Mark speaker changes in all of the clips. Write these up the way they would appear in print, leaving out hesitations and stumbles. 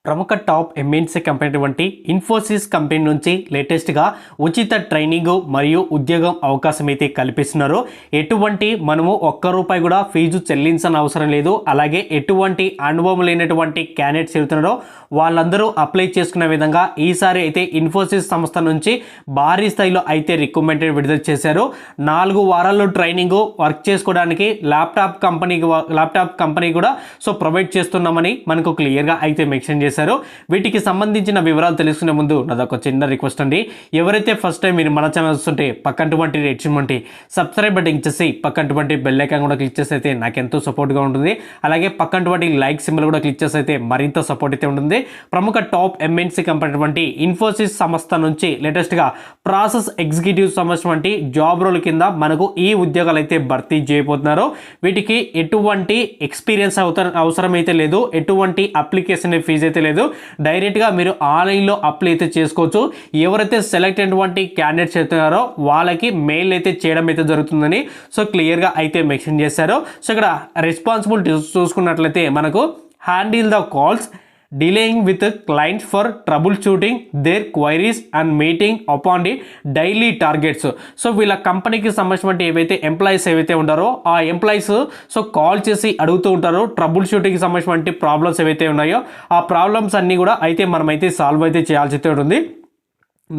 Speaker 1: ప్రముఖ top MNC company వంటి Infosys company నుంచి లేటెస్ట్గా ఉచిత ట్రైనింగ్ మరియు ఉద్యోగం అవకాశం అయితే కల్పిస్తున్నారు. ఎటువంటి మనము ₹1 కూడా ఫీజు చెల్లించని అవసరం లేదు. అలాగే ఎటువంటి అనుభవం లేనటువంటి క్యాండిడేట్స్ చెబుతున్నారో వాళ్ళందరూ అప్లై చేసుకునే విధంగా ఈసారి అయితే ఇన్ఫోసిస్ సంస్థ నుంచి భారీ స్థాయిలో అయితే రిక్రూట్మెంట్ విడుదల చేశారు. 4 వారాల్లో ట్రైనింగ్ వర్క్ చేసుకోవడానికి ల్యాప్టాప్ కంపెనీ కూడా ప్రొవైడ్ చేస్తున్నామని మనకు క్లియర్గా అయితే మెన్షన్ చేశారు. వీటికి సంబంధించిన వివరాలు తెలుసుకునే ముందు నాదొక చిన్న రిక్వెస్ట్ అండి. ఎవరైతే ఫస్ట్ టైం మీరు మన ఛానల్ చూస్తుంటే పక్కనటువంటి రెడ్ సబ్స్క్రైబ్ బటన్ చేసి పక్కనటువంటి బెల్ ఐకాన్ కూడా క్లిక్ చేసి అయితే నాకు ఎంతో సపోర్ట్గా ఉంటుంది. అలాగే పక్కనటువంటి లైక్ సింబల్ కూడా క్లిక్ చేసి అయితే మరింత సపోర్ట్ అయితే ఉంటుంది. ప్రముఖ టాప్ ఎంఎన్సీ కంపెనీ వంటి ఇన్ఫోసిస్ సంస్థ నుంచి లేటెస్ట్గా ప్రాసెస్ ఎగ్జిక్యూటివ్ సంబంధించిన జాబ్ రోల్ కింద మనకు ఈ ఉద్యోగాలు అయితే భర్తీ చేయబోతున్నారు. వీటికి ఎటువంటి ఎక్స్పీరియన్స్ అవసరం అయితే లేదు, ఎటువంటి అప్లికేషన్ ఫీజు అయితే లేదు. డైరెక్ట్గా మీరు ఆన్లైన్లో అప్లై అయితే చేసుకోవచ్చు. ఎవరైతే సెలెక్ట్ అయినటువంటి క్యాండిడేట్స్ అవుతున్నారో వాళ్ళకి మెయిల్ అయితే చేయడం అయితే జరుగుతుందని క్లియర్గా అయితే మెన్షన్ చేశారు. ఇక్కడ రెస్పాన్సిబిలిటీ చూసుకున్నట్లయితే మనకు handle the calls dealing with clients for troubleshooting their queries and meeting upon the daily targets. వీళ్ళ కంపెనీకి సంబంధించిన ఏవైతే ఎంప్లాయీస్ ఏవైతే ఉంటారో ఆ ఎంప్లాయీస్ కాల్ చేసి అడుగుతూ ఉంటారో ట్రబుల్ షూటింగ్కి సంబంధించిన ప్రాబ్లమ్స్ ఏవైతే ఉన్నాయో ఆ ప్రాబ్లమ్స్ అన్నీ కూడా అయితే మనమైతే సాల్వ్ అయితే చేయాల్సి ఉంటుంది.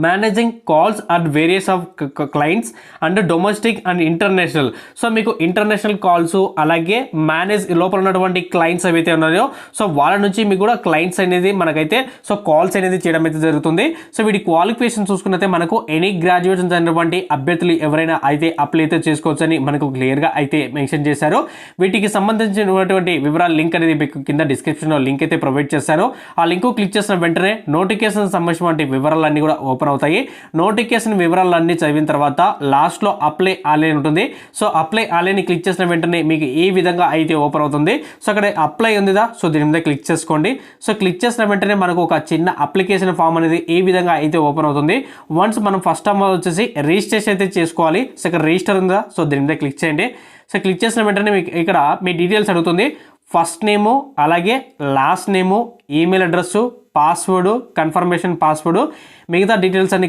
Speaker 1: Managing calls and various of clients and domestic and international. మీకు ఇంటర్నేషనల్ కాల్స్ అలాగే మేనేజ్ లోపల ఉన్నటువంటి క్లయింట్స్ ఏవైతే ఉన్నాయో వాళ్ళ నుంచి మీకు కూడా క్లయింట్స్ అనేది మనకైతే కాల్స్ అనేది చేయడం అయితే జరుగుతుంది. వీటి క్వాలిఫికేషన్ చూసుకున్నైతే మనకు ఎనీ గ్రాడ్యుయేషన్స్ అయినటువంటి అభ్యర్థులు ఎవరైనా అయితే అప్లై అయితే చేసుకోవచ్చు అని మనకు క్లియర్గా అయితే మెన్షన్ చేశారు. వీటికి సంబంధించినటువంటి వివరాల లింక్ అనేది మీకు కింద డిస్క్రిప్షన్లో లింక్ అయితే ప్రొవైడ్ చేశాను. ఆ లింక్ క్లిక్ చేసిన వెంటనే నోటిఫికేషన్ సంబంధించిన వివరాలన్నీ కూడా ఓపెన్ అవుతాయి. నోటిఫికేషన్ వివరాలన్నీ చదివిన తర్వాత లాస్ట్లో అప్లై ఆన్లైన్ ఉంటుంది. అప్లై ఆన్లైన్ క్లిక్ చేసిన వెంటనే మీకు ఈ విధంగా అయితే ఓపెన్ అవుతుంది. అక్కడ అప్లై ఉందిదా దీని మీద క్లిక్ చేసుకోండి. క్లిక్ చేసిన వెంటనే మనకు ఒక చిన్న అప్లికేషన్ ఫామ్ అనేది ఈ విధంగా అయితే ఓపెన్ అవుతుంది. వన్స్ మనం ఫస్ట్ టైం వచ్చేసి రిజిస్ట్రేషన్ అయితే చేసుకోవాలి. ఇక్కడ రిజిస్టర్ ఉందా దీని మీద క్లిక్ చేయండి. క్లిక్ చేసిన వెంటనే మీకు ఇక్కడ మీ డీటెయిల్స్ అడుగుతుంది. ఫస్ట్ నేము అలాగే లాస్ట్ నేము, email address, password, confirmation password, మిగతా డీటెయిల్స్ అన్ని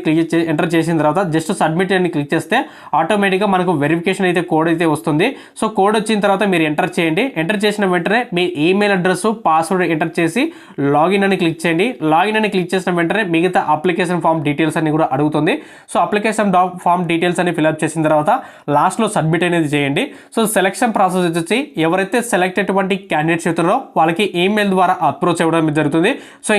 Speaker 1: ఎంటర్ చేసిన తర్వాత జస్ట్ సబ్మిట్ అని క్లిక్ చేస్తే ఆటోమేటిక్గా మనకు వెరిఫికేషన్ అయితే కోడ్ అయితే వస్తుంది. కోడ్ వచ్చిన తర్వాత మీరు ఎంటర్ చేయండి. ఎంటర్ చేసిన వెంటనే మీ ఈమెయిల్ అడ్రస్, పాస్వర్డ్ ఎంటర్ చేసి లాగిన్ అని క్లిక్ చేయండి. లాగిన్ అని క్లిక్ చేసిన వెంటనే మిగతా అప్లికేషన్ ఫామ్ డీటెయిల్స్ అన్ని కూడా అడుగుతుంది. అప్లికేషన్ ఫామ్ డీటెయిల్స్ అన్ని ఫిల్అప్ చేసిన తర్వాత లాస్ట్లో సబ్మిట్ అనేది చేయండి. సెలక్షన్ ప్రాసెస్ వచ్చేసి ఎవరైతే సెలెక్ట్ అయ్యేటువంటి క్యాండిడేట్స్ అవుతారో వాళ్ళకి ఈమెయిల్ ద్వారా అప్రోచ్ అవ్వడం జరుగుతుంది.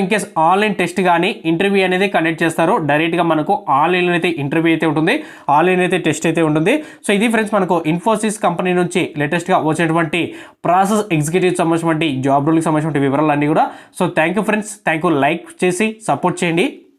Speaker 1: ఇన్ కేస్ ఆన్లైన్ టెస్ట్ కానీ ఇంటర్వ్యూ అనేది కండక్ట్ చేస్తారు. డైరెక్ట్గా మనకు ఆన్లైన్లో అయితే ఇంటర్వ్యూ అయితే ఉంటుంది, ఆన్లైన్ అయితే టెస్ట్ అయితే ఉంటుంది. ఇది ఫ్రెండ్స్ మనకు ఇన్ఫోసిస్ కంపెనీ నుంచి లేటెస్ట్గా వచ్చేటువంటి ప్రాసెస్ ఎగ్జిక్యూటివ్ సంబంధించిన జాబ్ రోల్కి సంబంధించిన వివరాలన్నీ కూడా. Thank you friends, thank you. Like చేసి సపోర్ట్ చేయండి.